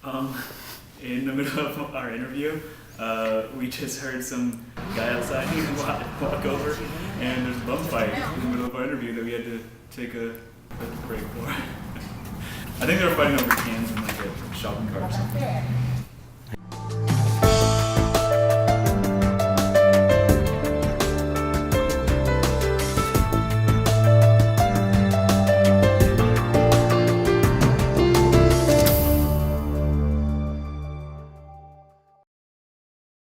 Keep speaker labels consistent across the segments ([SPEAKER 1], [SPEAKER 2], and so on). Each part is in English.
[SPEAKER 1] In the middle of our interview, we just heard some guy outside walk over, and there's a bum fight in the middle of our interview that we had to take a break for. I think they were fighting over cans in like a shopping cart or something.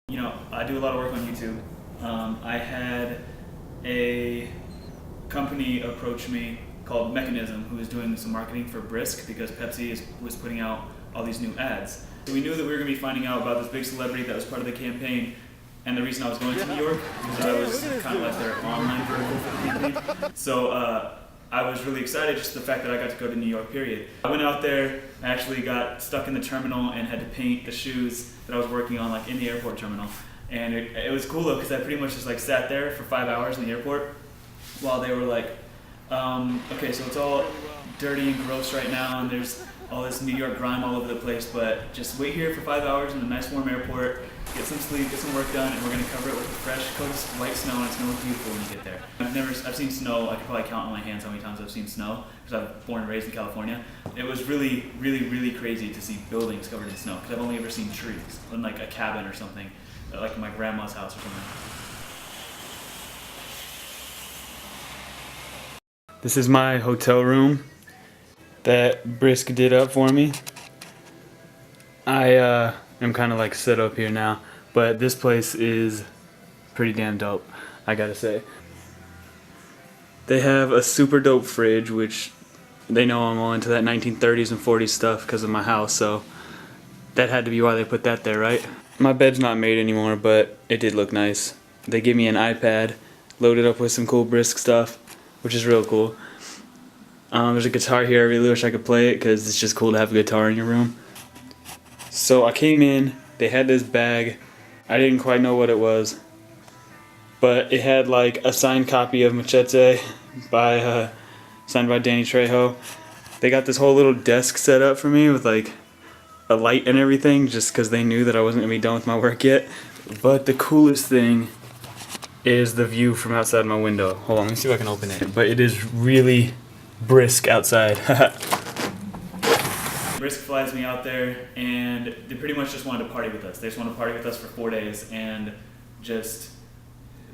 [SPEAKER 1] You know, I do a lot of work on YouTube. I had a company approach me called Mechanism, who was doing some marketing for Brisk because Pepsi was putting out all these new ads. So we knew that we were going to be finding out about this big celebrity that was part of the campaign, and the reason I was going to New York was that I was kind of like their online vertical for the campaign. So I was really excited, just the fact that I got to go to New York, period. I went out there, I actually got stuck in the terminal and had to paint the shoes that I was working on like in the airport terminal. And it was cool though, because I pretty much just like sat there for 5 hours in the airport while they were like, okay, so it's all dirty and gross right now, and there's all this New York grime all over the place, but just wait here for 5 hours in a nice warm airport, get some sleep, get some work done, and we're going to cover it with a fresh coat of white snow, and it's going to look beautiful when you get there. I've seen snow. I could probably count on my hands how many times I've seen snow, because I'm born and raised in California. It was really, really, really crazy to see buildings covered in snow, because I've only ever seen trees, in like a cabin or something, like in my grandma's house or something. This is my hotel room that Brisk did up for me. I am kind of like set up here now, but this place is pretty damn dope, I gotta say. They have a super dope fridge, which they know I'm all into that 1930s and 40s stuff because of my house, so that had to be why they put that there, right? My bed's not made anymore, but it did look nice. They gave me an iPad, loaded up with some cool Brisk stuff, which is real cool. There's a guitar here. I really wish I could play it because it's just cool to have a guitar in your room. So I came in, they had this bag. I didn't quite know what it was, but it had like a signed copy of Machete signed by Danny Trejo. They got this whole little desk set up for me with like a light and everything, just because they knew that I wasn't going to be done with my work yet. But the coolest thing is the view from outside my window. Hold on, let me see if I can open it. But it is really brisk outside. Brisk flies me out there, and they pretty much just wanted to party with us. They just wanted to party with us for 4 days and just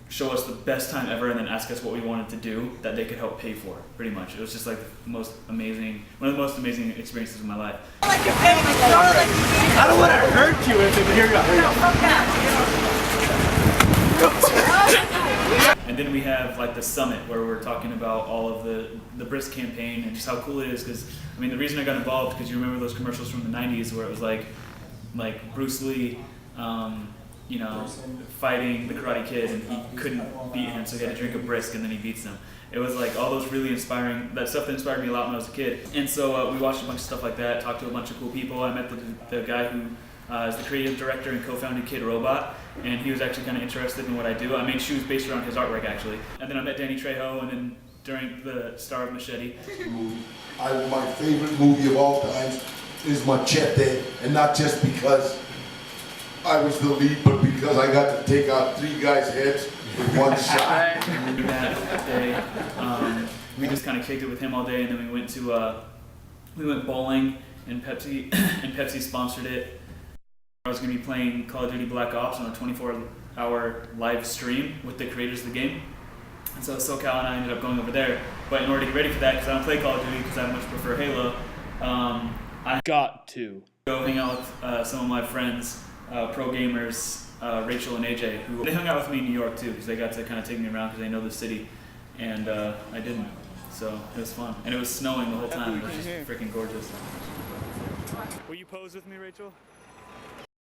[SPEAKER 1] show us the best time ever, and then ask us what we wanted to do that they could help pay for, pretty much. It was just like one of the most amazing experiences of my life.
[SPEAKER 2] I don't want to hurt you if here you go.
[SPEAKER 1] And then we have like the summit where we're talking about all of the Brisk campaign and just how cool it is, because I mean the reason I got involved, because you remember those commercials from the 90s where it was like Bruce Lee you know, fighting the Karate Kid, and he couldn't beat him, so he had to drink a Brisk, and then he beats him. It was like all those really inspiring, that stuff that inspired me a lot when I was a kid. And so we watched a bunch of stuff like that, talked to a bunch of cool people. I met the guy who is the creative director and co-founded Kid Robot, and he was actually kind of interested in what I do. I made shoes based around his artwork, actually. And then I met Danny Trejo, and then during the star of Machete.
[SPEAKER 3] My favorite movie of all time is Machete, and not just because I was the lead, but because I got to take out 3 guys' heads with one shot.
[SPEAKER 1] That day, we just kind of kicked it with him all day, and then we went bowling, and Pepsi sponsored it. I was going to be playing Call of Duty Black Ops on a 24-hour live stream with the creators of the game. And so SoCal and I ended up going over there. But in order to get ready for that, because I don't play Call of Duty because I much prefer Halo, I got to go hang out with some of my friends, pro gamers, Rachel and AJ, who they hung out with me in New York too, because they got to kind of take me around because they know the city, and I didn't. So it was fun, and it was snowing the whole time. It was just freaking gorgeous. Will you pose with me, Rachel?